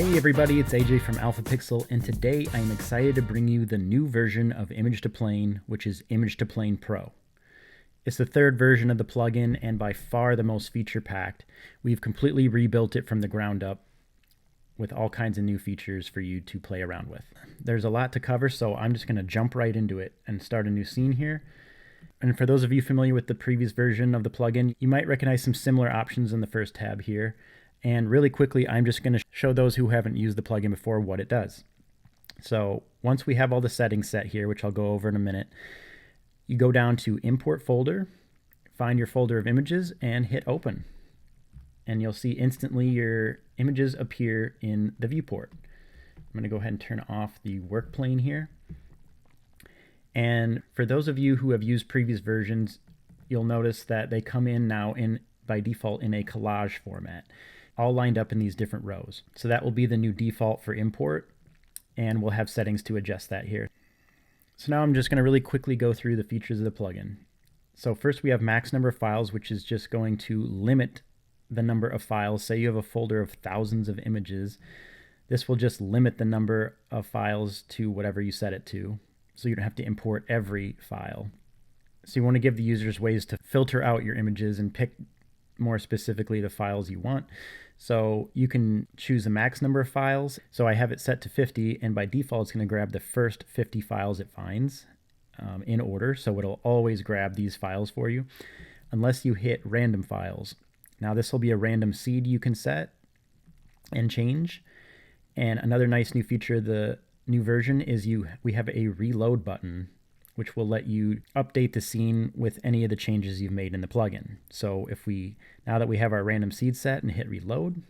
Hey everybody, it's AJ from Alpha Pixel, and today I am excited to bring you the new version of Image2Plane, which is Image2Plane Pro. It's the third version of the plugin and by far the most feature-packed. We've completely rebuilt it from the ground up with all kinds of new features for you to play around with. There's a lot to cover, so I'm just going to jump right into it and start a new scene here. And for those of you familiar with the previous version of the plugin, you might recognize some similar options in the first tab here. And really quickly, I'm just going to show those who haven't used the plugin before what it does. So once we have all the settings set here, which I'll go over in a minute, you go down to Import Folder, find your folder of images, and hit Open. And you'll see instantly your images appear in the viewport. I'm going to go ahead and turn off the work plane here. And for those of you who have used previous versions, you'll notice that they come in now by default in a collage format, all lined up in these different rows. So that will be the new default for import, and we'll have settings to adjust that here. So now I'm just going to really quickly go through the features of the plugin. So first we have max number of files, which is just going to limit the number of files. Say you have a folder of thousands of images. This will just limit the number of files to whatever you set it to, so you don't have to import every file. So you want to give the users ways to filter out your images and pick more specifically the files you want. So you can choose a max number of files. So I have it set to 50, and by default it's going to grab the first 50 files it finds in order. So it'll always grab these files for you unless you hit random files. Now this will be a random seed you can set and change. And another nice new feature of the new version is we have a reload button, which will let you update the scene with any of the changes you've made in the plugin. So now that we have our random seed set and hit reload,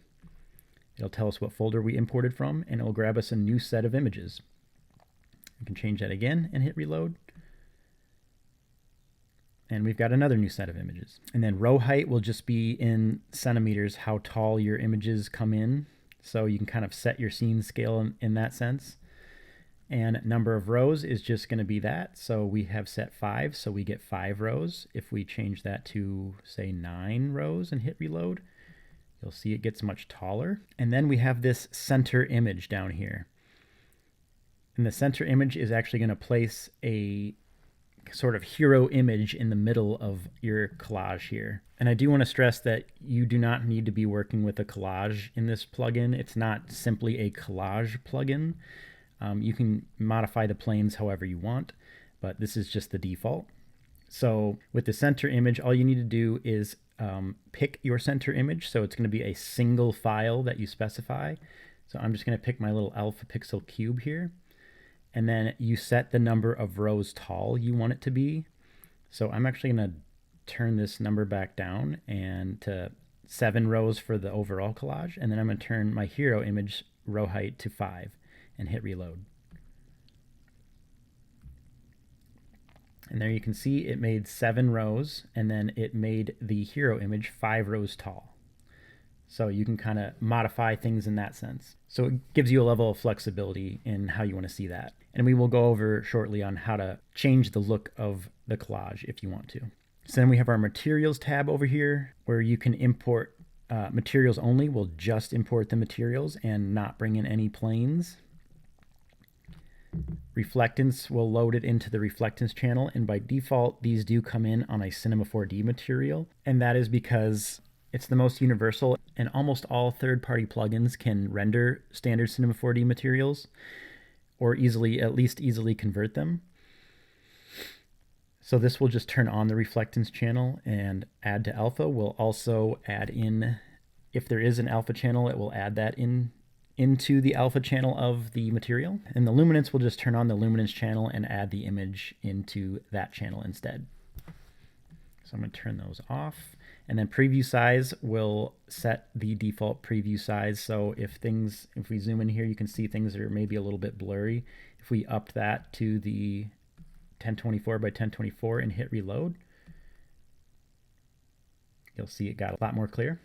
it'll tell us what folder we imported from, and it'll grab us a new set of images. We can change that again and hit reload. And we've got another new set of images. And then row height will just be in centimeters, how tall your images come in. So you can kind of set your scene scale in that sense. And number of rows is just going to be that. So we have set 5, so we get 5 rows. If we change that to, say, 9 rows and hit reload, you'll see it gets much taller. And then we have this center image down here. And the center image is actually going to place a sort of hero image in the middle of your collage here. And I do want to stress that you do not need to be working with a collage in this plugin. It's not simply a collage plugin. You can modify the planes however you want, but this is just the default. So with the center image, all you need to do is pick your center image. So it's going to be a single file that you specify. So I'm just going to pick my little alpha pixel cube here. And then you set the number of rows tall you want it to be. So I'm actually going to turn this number back down and to 7 rows for the overall collage. And then I'm going to turn my hero image row height to 5. And hit reload. And there you can see it made 7 rows, and then it made the hero image 5 rows tall. So you can kind of modify things in that sense. So it gives you a level of flexibility in how you want to see that. And we will go over shortly on how to change the look of the collage if you want to. So then we have our materials tab over here where you can import materials only. We'll just import the materials and not bring in any planes. Reflectance will load it into the reflectance channel, and by default these do come in on a Cinema 4D material, and that is because it's the most universal, and almost all third-party plugins can render standard Cinema 4D materials or at least easily convert them. So this will just turn on the reflectance channel and add to alpha. We'll also add in, if there is an alpha channel, it will add that into the alpha channel of the material. And the luminance will just turn on the luminance channel and add the image into that channel instead. So I'm going to turn those off. And then preview size will set the default preview size. So if we zoom in here, you can see things that are maybe a little bit blurry. If we upped that to the 1024 by 1024 and hit reload, you'll see it got a lot more clear.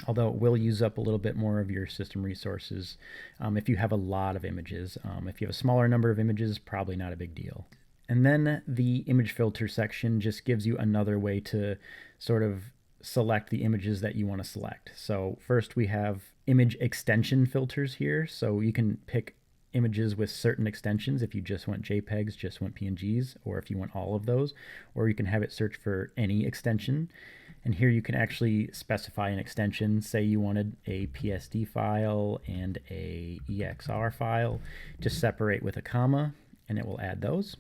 Although it will use up a little bit more of your system resources if you have a lot of images. If you have a smaller number of images, probably not a big deal. And then the image filter section just gives you another way to sort of select the images that you want to select. So first we have image extension filters here. So you can pick images with certain extensions if you just want JPEGs, just want PNGs, or if you want all of those, or you can have it search for any extension. And here you can actually specify an extension. Say you wanted a PSD file and a EXR file. Just separate with a comma, and it will add those.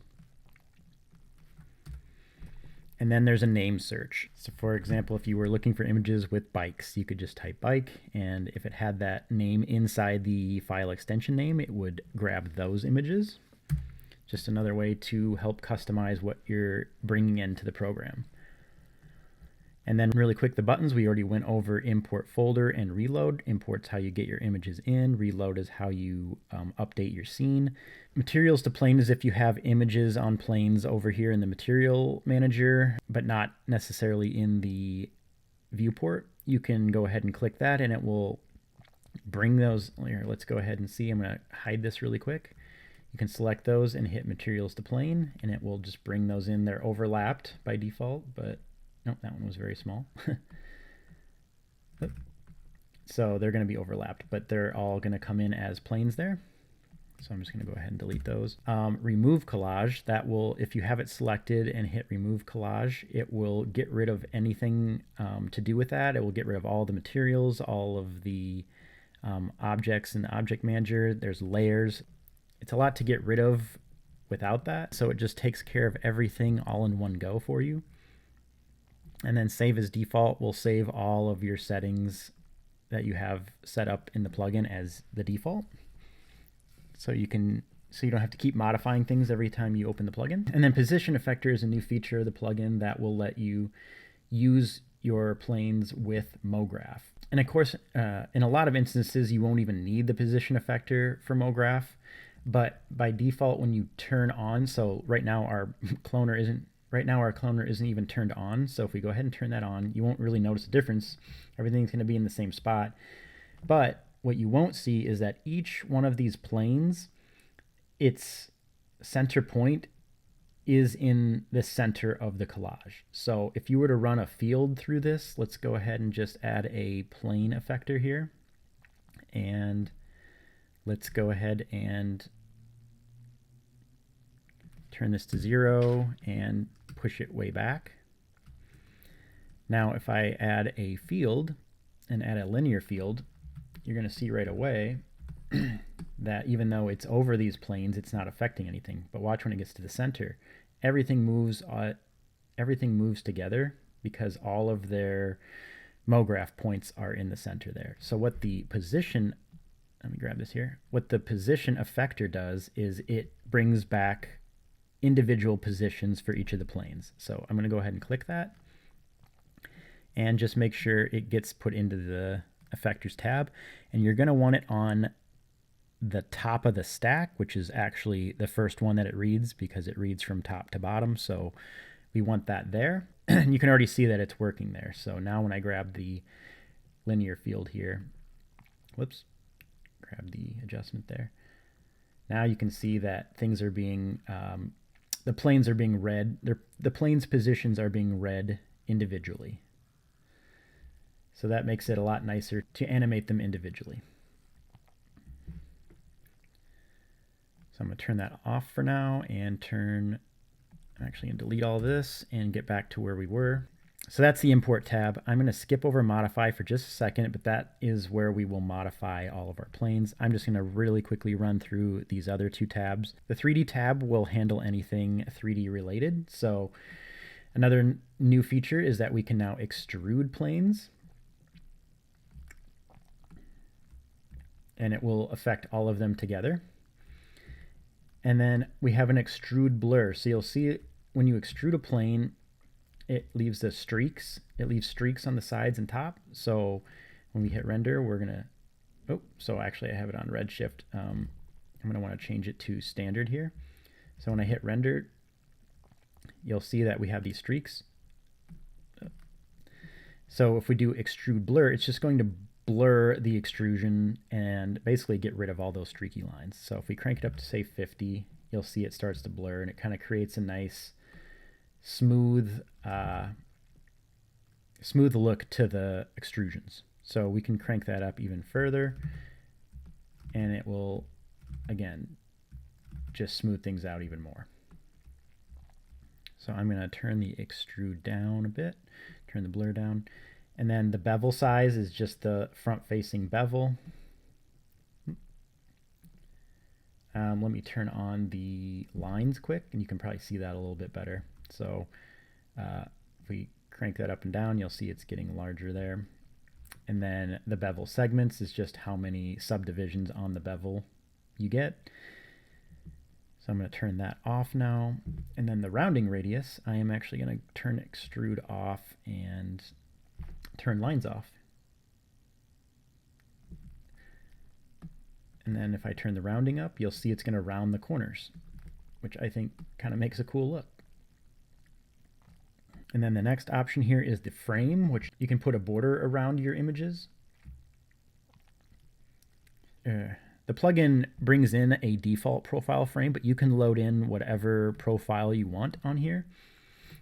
And then there's a name search. So for example, if you were looking for images with bikes, you could just type bike, and if it had that name inside the file extension name, it would grab those images. Just another way to help customize what you're bringing into the program. And then really quick, the buttons, we already went over import folder and reload. Import's how you get your images in. Reload is how you update your scene. Materials to plane is if you have images on planes over here in the material manager, but not necessarily in the viewport. You can go ahead and click that and it will bring those. Here, let's go ahead and see. I'm going to hide this really quick. You can select those and hit materials to plane and it will just bring those in. They're overlapped by default, but nope, that one was very small. So they're going to be overlapped, but they're all going to come in as planes there. So I'm just going to go ahead and delete those. Remove collage, that will, if you have it selected and hit remove collage, it will get rid of anything to do with that. It will get rid of all the materials, all of the objects in the object manager. There's layers. It's a lot to get rid of without that. So it just takes care of everything all in one go for you. And then save as default will save all of your settings that you have set up in the plugin as the default. So you don't have to keep modifying things every time you open the plugin. And then Position Effector is a new feature of the plugin that will let you use your planes with MoGraph. And of course, in a lot of instances, you won't even need the Position Effector for MoGraph. But by default, when you turn on, so right now our cloner isn't even turned on. So if we go ahead and turn that on, you won't really notice a difference. Everything's going to be in the same spot. But what you won't see is that each one of these planes, its center point is in the center of the collage. So if you were to run a field through this, let's go ahead and just add a plane effector here. And let's go ahead and turn this to 0 and push it way back. Now if I add a field and add a linear field, you're going to see right away that even though it's over these planes, it's not affecting anything. But watch when it gets to the center, everything moves together because all of their MoGraph points are in the center there. So what the position, let me grab this here. What the position effector does is it brings back individual positions for each of the planes. So I'm going to go ahead and click that and just make sure it gets put into the Effectors tab, and you're going to want it on the top of the stack, which is actually the first one that it reads because it reads from top to bottom. So we want that there. And you can already see that it's working there. So now when I grab the linear field here, whoops, grab the adjustment there. Now you can see that things are being, the planes are being read. The planes' positions are being read individually. So that makes it a lot nicer to animate them individually. So I'm going to turn that off for now and I'm actually going to delete all this and get back to where we were. So that's the import tab. I'm going to skip over modify for just a second, but that is where we will modify all of our planes. I'm just going to really quickly run through these other two tabs. The 3D tab will handle anything 3D related. So another new feature is that we can now extrude planes. And it will affect all of them together. And then we have an extrude blur. So you'll see when you extrude a plane, it leaves the streaks. It leaves streaks on the sides and top. So when we hit render, we're gonna, so actually I have it on Redshift. I'm gonna wanna change it to standard here. So when I hit render, you'll see that we have these streaks. So if we do extrude blur, it's just going to blur the extrusion and basically get rid of all those streaky lines. So if we crank it up to say 50, you'll see it starts to blur and it kind of creates a nice smooth look to the extrusions. So we can crank that up even further, and it will, again, just smooth things out even more. So I'm going to turn the extrude down a bit, turn the blur down, and then the bevel size is just the front-facing bevel. Let me turn on the lines quick, and you can probably see that a little bit better. So if we crank that up and down, you'll see it's getting larger there. And then the bevel segments is just how many subdivisions on the bevel you get. So I'm going to turn that off now. And then the rounding radius, I am actually going to turn extrude off and turn lines off. And then if I turn the rounding up, you'll see it's going to round the corners, which I think kind of makes a cool look. And then the next option here is the frame, which you can put a border around your images. The plugin brings in a default profile frame, but you can load in whatever profile you want on here.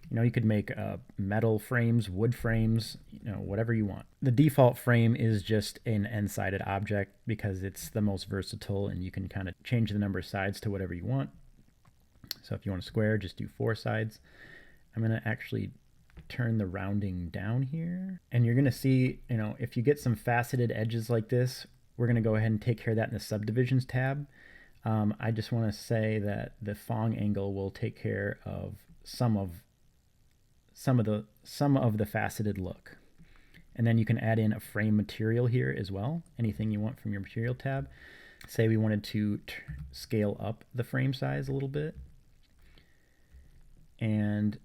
You know, you could make metal frames, wood frames, you know, whatever you want. The default frame is just an n-sided object because it's the most versatile, and you can kind of change the number of sides to whatever you want. So if you want a square, just do 4 sides. I'm going to actually turn the rounding down here, and you're going to see, you know, if you get some faceted edges like this, we're going to go ahead and take care of that in the Subdivisions tab. I just want to say that the Phong angle will take care of some of the faceted look. And then you can add in a frame material here as well, anything you want from your material tab. Say we wanted to scale up the frame size a little bit, and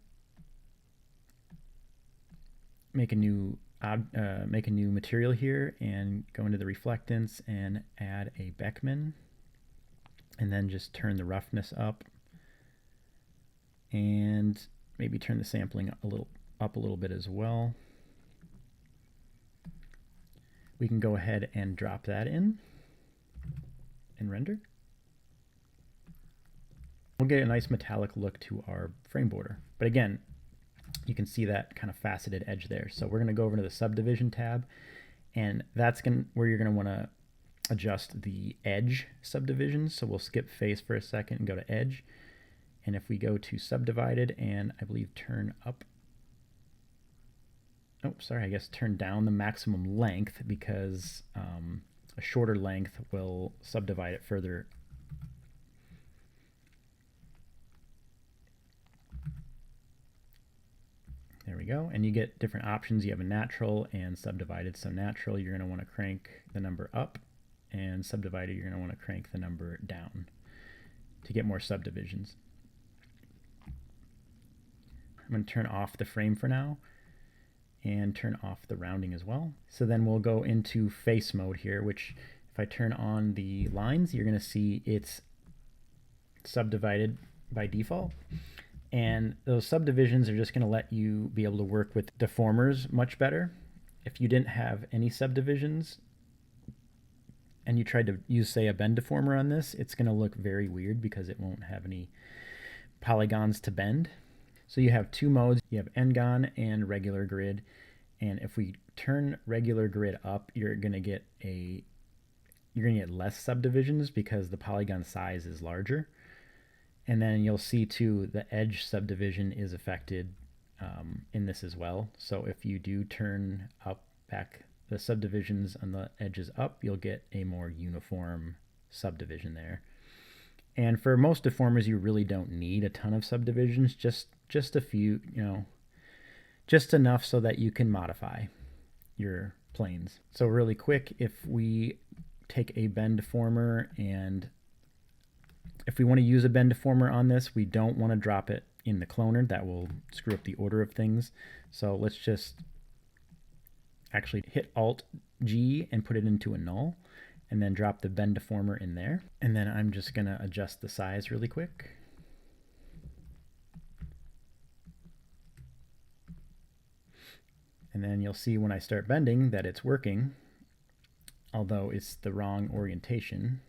make a new material here, and go into the reflectance and add a Beckman, and then just turn the roughness up, and maybe turn the sampling up a little bit as well. We can go ahead and drop that in and render. We'll get a nice metallic look to our frame border. But again, you can see that kind of faceted edge there. So we're going to go over to the Subdivision tab, and that's where you're going to want to adjust the edge subdivisions. So we'll skip face for a second and go to edge. And if we go to subdivided and I believe turn up, oh, sorry, I guess turn down the maximum length, because a shorter length will subdivide it further. There we go. And you get different options. You have a natural and subdivided. So natural, you're going to want to crank the number up, and subdivided, you're going to want to crank the number down to get more subdivisions. I'm going to turn off the frame for now and turn off the rounding as well. So then we'll go into face mode here, which if I turn on the lines, you're going to see it's subdivided by default. And those subdivisions are just going to let you be able to work with deformers much better. If you didn't have any subdivisions and you tried to use, say, a bend deformer on this, it's going to look very weird because it won't have any polygons to bend. So you have 2 modes. You have N-gon and regular grid. And if we turn regular grid up, you're going to get less subdivisions because the polygon size is larger. And then you'll see too, the edge subdivision is affected in this as well. So if you do turn back the subdivisions on the edges up, you'll get a more uniform subdivision there. And for most deformers, you really don't need a ton of subdivisions, just a few, you know, just enough so that you can modify your planes. So really quick, if we take a bend deformer, and if we want to use a bend deformer on this, we don't want to drop it in the cloner. That will screw up the order of things. So let's just actually hit Alt-G and put it into a null, and then drop the bend deformer in there. And then I'm just going to adjust the size really quick. And then you'll see when I start bending that it's working, although it's the wrong orientation.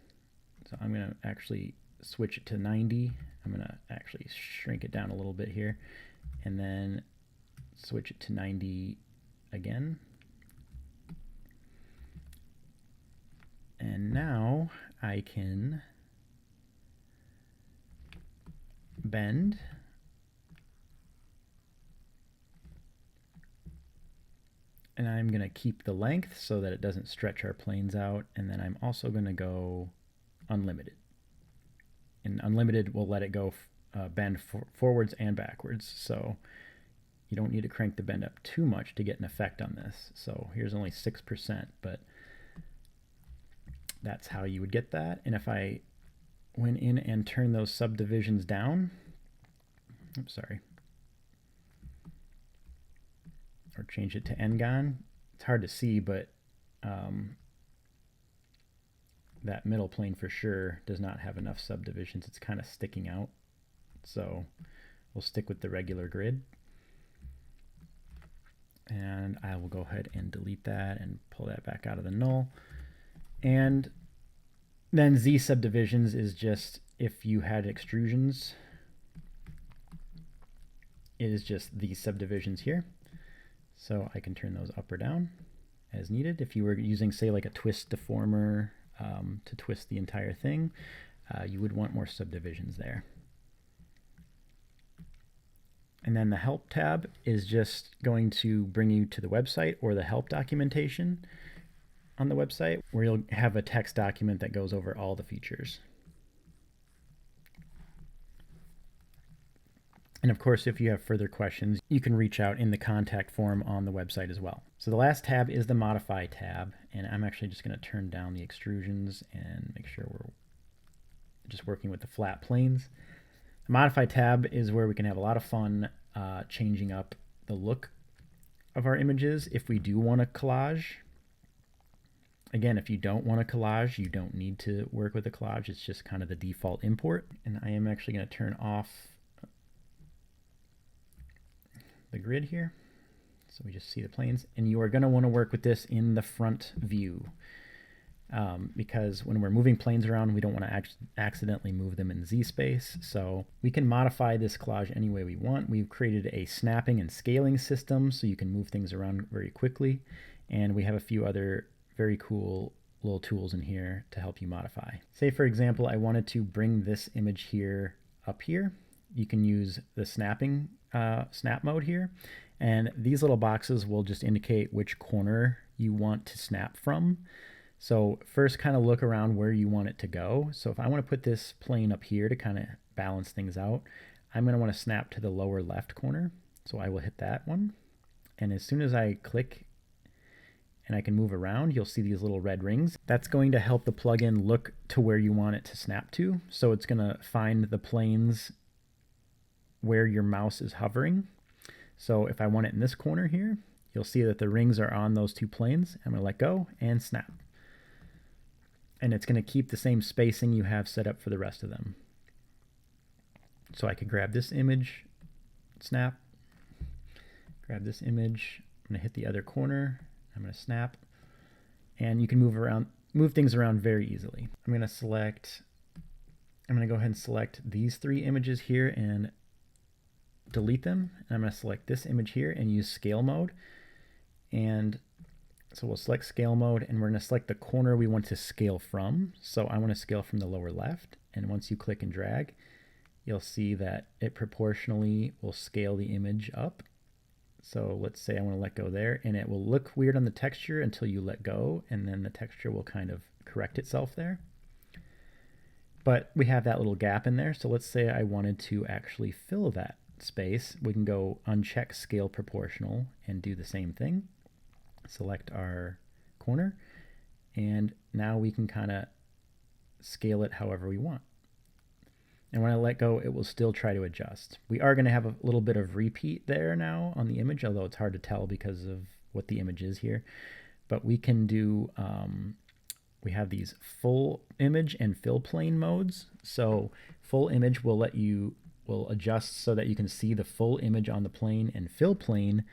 So I'm going to actually switch it to 90. I'm going to actually shrink it down a little bit here, and then switch it to 90 again. And now I can bend. And I'm going to keep the length so that it doesn't stretch our planes out. And then I'm also going to go unlimited. And unlimited will let it go bend forwards and backwards. So you don't need to crank the bend up too much to get an effect on this. So here's only 6%, but that's how you would get that. And if I went in and turned those subdivisions down, I'm sorry, or change it to Ngon, it's hard to see, but that middle plane for sure does not have enough subdivisions. It's kind of sticking out. So we'll stick with the regular grid. And I will go ahead and delete that and pull that back out of the null. And then Z subdivisions is just if you had extrusions, it is just these subdivisions here. So I can turn those up or down as needed. If you were using, say, like a twist deformer to twist the entire thing, you would want more subdivisions there. And then the Help tab is just going to bring you to the website or the help documentation on the website, where you'll have a text document that goes over all the features. And of course, if you have further questions, you can reach out in the contact form on the website as well. So the last tab is the Modify tab, and I'm actually just going to turn down the extrusions and make sure we're just working with the flat planes. The Modify tab is where we can have a lot of fun changing up the look of our images if we do want a collage. Again, if you don't want a collage, you don't need to work with a collage. It's just kind of the default import. And I am actually going to turn off the grid here, so we just see the planes. And you are going to want to work with this in the front view, because when we're moving planes around, we don't want to accidentally move them in Z space. So we can modify this collage any way we want. We've created a snapping and scaling system so you can move things around very quickly. And we have a few other very cool little tools in here to help you modify. Say, for example, I wanted to bring this image here up here. You can use the snapping snap mode here, and these little boxes will just indicate which corner you want to snap from. So first, kind of look around where you want it to go. So if I want to put this plane up here to kind of balance things out, I'm going to want to snap to the lower left corner. So I will hit that one, and as soon as I click and I can move around, you'll see these little red rings. That's going to help the plugin look to where you want it to snap to. So it's going to find the planes where your mouse is hovering. So if I want it in this corner here, you'll see that the rings are on those two planes. I'm going to let go and snap. And it's going to keep the same spacing you have set up for the rest of them. So I could grab this image, snap, grab this image, I'm going to hit the other corner, I'm going to snap, and you can move things around very easily. I'm going to go ahead and select these three images here and delete them. And I'm going to select this image here and use scale mode. And so we'll select scale mode, and we're going to select the corner we want to scale from. So I want to scale from the lower left. And once you click and drag, you'll see that it proportionally will scale the image up. So let's say I want to let go there, and it will look weird on the texture until you let go, and then the texture will kind of correct itself there. But we have that little gap in there. So let's say I wanted to actually fill that space. We can go uncheck scale proportional and do the same thing. Select our corner, and now we can kind of scale it however we want. And when I let go, it will still try to adjust. We are going to have a little bit of repeat there now on the image, although it's hard to tell because of what the image is here. But we can do, we have these full image and fill plane modes. So full image will adjust so that you can see the full image on the plane, and fill plane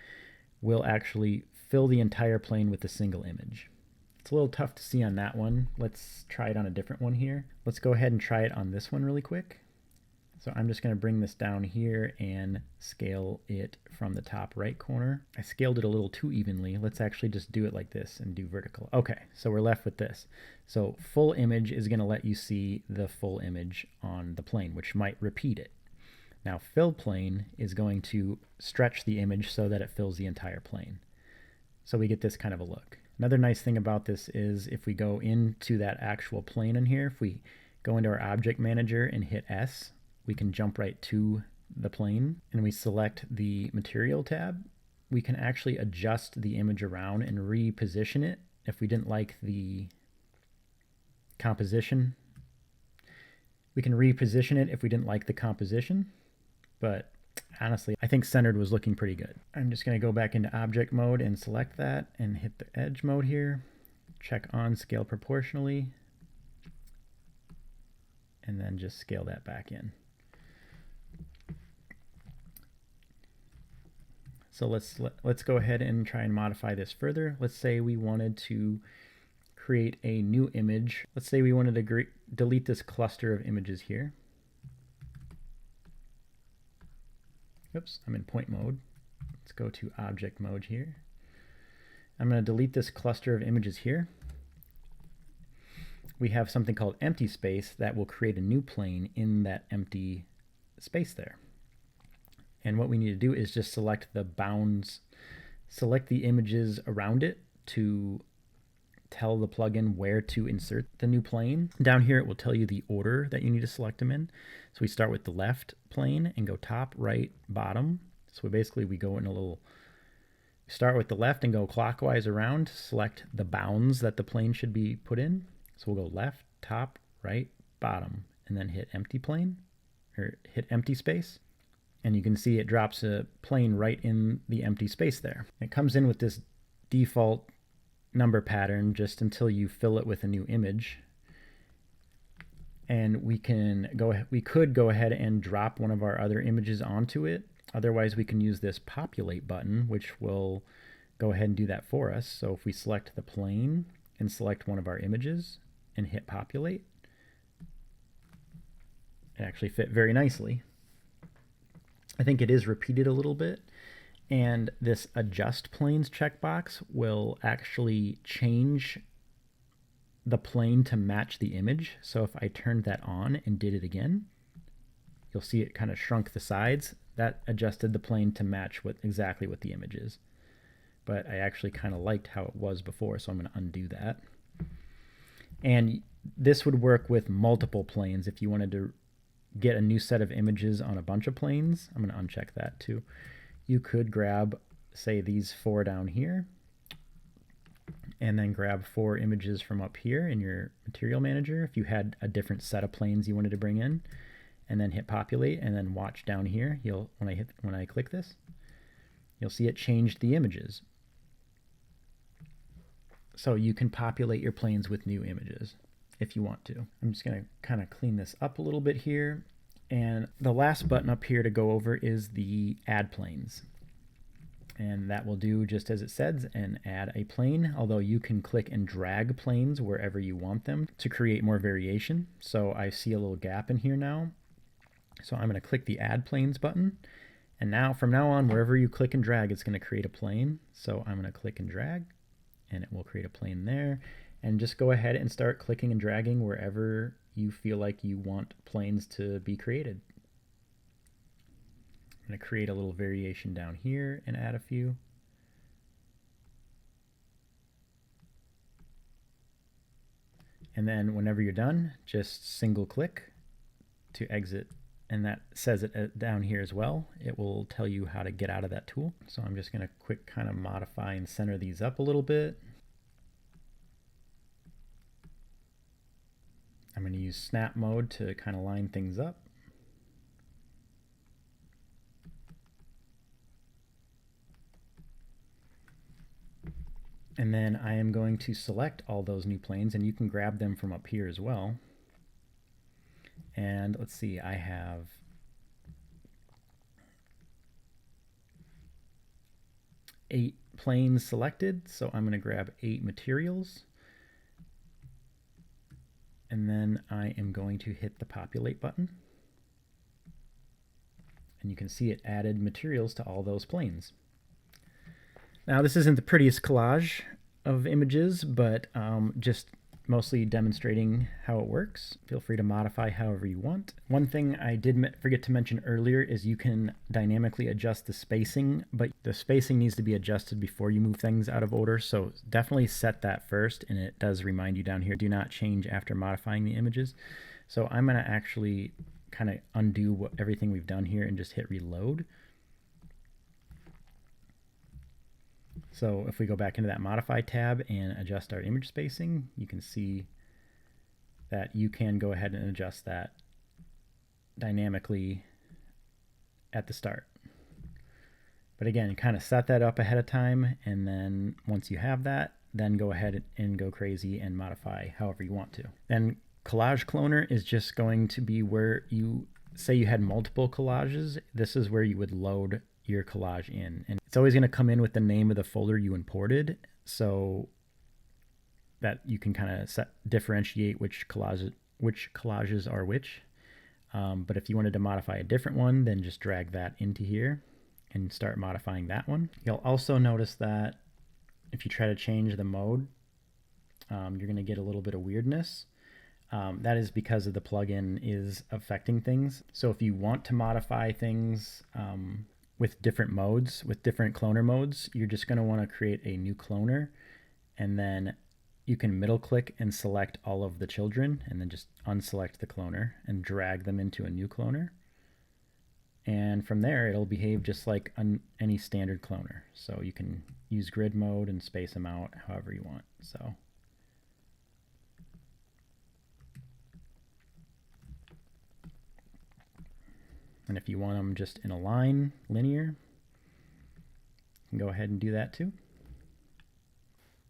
will actually fill the entire plane with a single image. It's a little tough to see on that one. Let's try it on a different one here. Let's go ahead and try it on this one really quick. So I'm just going to bring this down here and scale it from the top right corner. I scaled it a little too evenly. Let's actually just do it like this and do vertical. Okay, so we're left with this. So full image is going to let you see the full image on the plane, which might repeat it. Now fill plane is going to stretch the image so that it fills the entire plane. So we get this kind of a look. Another nice thing about this is if we go into that actual plane in here, if we go into our object manager and hit S, we can jump right to the plane, and we select the material tab. We can actually adjust the image around and reposition it if we didn't like the composition. We can reposition it if we didn't like the composition, but honestly, I think centered was looking pretty good. I'm just going to go back into object mode and select that and hit the edge mode here. Check on scale proportionally, and then just scale that back in. So let's go ahead and try and modify this further. Let's say we wanted to create a new image. Let's say we wanted to delete this cluster of images here. Oops, I'm in point mode. Let's go to object mode here. I'm going to delete this cluster of images here. We have something called empty space that will create a new plane in that empty space there. And what we need to do is just select the bounds, select the images around it to tell the plugin where to insert the new plane. Down here it will tell you the order that you need to select them in. So we start with the left plane and go top, right, bottom. So basically we go in a little, start with the left and go clockwise around, select the bounds that the plane should be put in. So we'll go left, top, right, bottom, and then hit empty plane, or hit empty space. And you can see it drops a plane right in the empty space there. It comes in with this default number pattern just until you fill it with a new image. And we could go ahead and drop one of our other images onto it. Otherwise, we can use this populate button, which will go ahead and do that for us. So if we select the plane and select one of our images and hit populate, it actually fit very nicely. I think it is repeated a little bit, and this adjust planes checkbox will actually change the plane to match the image. So if I turned that on and did it again, you'll see it kind of shrunk the sides. That adjusted the plane to match exactly what the image is. But I actually kind of liked how it was before, so I'm going to undo that. And this would work with multiple planes if you wanted to get a new set of images on a bunch of planes. I'm going to uncheck that too. You could grab, say, these 4 down here, and then grab 4 images from up here in your material manager if you had a different set of planes you wanted to bring in, and then hit populate, and then watch down here. When I click this, you'll see it changed the images. So you can populate your planes with new images if you want to. I'm just going to kind of clean this up a little bit here. And the last button up here to go over is the add planes. And that will do just as it says and add a plane, although you can click and drag planes wherever you want them to create more variation. So I see a little gap in here now. So I'm going to click the add planes button. And now from now on, wherever you click and drag, it's going to create a plane. So I'm going to click and drag, and it will create a plane there. And just go ahead and start clicking and dragging wherever you feel like you want planes to be created. I'm going to create a little variation down here and add a few. And then whenever you're done, just single click to exit. And that says it down here as well. It will tell you how to get out of that tool. So I'm just going to quick kind of modify and center these up a little bit. I'm going to use snap mode to kind of line things up. And then I am going to select all those new planes, and you can grab them from up here as well. And let's see, I have eight planes selected, so I'm going to grab 8 materials. And then I am going to hit the populate button. And you can see it added materials to all those planes. Now this isn't the prettiest collage of images, but just mostly demonstrating how it works. Feel free to modify however you want. One thing I did forget to mention earlier is you can dynamically adjust the spacing, but the spacing needs to be adjusted before you move things out of order, so definitely set that first, and it does remind you down here, do not change after modifying the images. So I'm going to actually kind of undo everything we've done here and just hit reload. So if we go back into that Modify tab and adjust our image spacing, you can see that you can go ahead and adjust that dynamically at the start. But again, kind of set that up ahead of time, and then once you have that, then go ahead and go crazy and modify however you want to. Then Collage Cloner is just going to be where you say you had multiple collages. This is where you would load your collage in, and it's always going to come in with the name of the folder you imported, so that you can kind of differentiate which collages are which. But if you wanted to modify a different one, then just drag that into here and start modifying that one. You'll also notice that if you try to change the mode, you're going to get a little bit of weirdness. That is because of the plugin is affecting things. So if you want to modify things with different modes, with different cloner modes, you're just going to want to create a new cloner, and then you can middle click and select all of the children, and then just unselect the cloner and drag them into a new cloner. And from there, it'll behave just like any standard cloner. So you can use grid mode and space them out however you want. So and if you want them just in a line, linear, you can go ahead and do that too.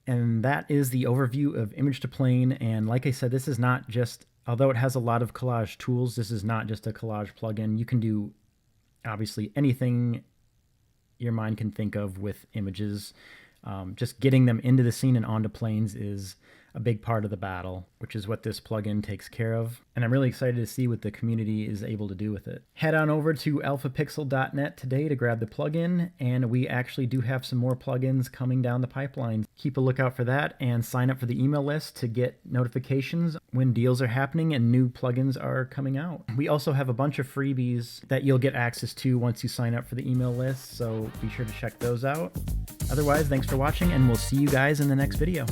And that is the overview of Image2Plane. And like I said, this is not just, although it has a lot of collage tools, this is not just a collage plugin. You can do obviously anything your mind can think of with images. Just getting them into the scene and onto planes is a big part of the battle, which is what this plugin takes care of. And I'm really excited to see what the community is able to do with it. Head on over to alphapixel.net today to grab the plugin, and we actually do have some more plugins coming down the pipeline. Keep a lookout for that and sign up for the email list to get notifications when deals are happening and new plugins are coming out. We also have a bunch of freebies that you'll get access to once you sign up for the email list, so be sure to check those out. Otherwise, thanks for watching, and we'll see you guys in the next video.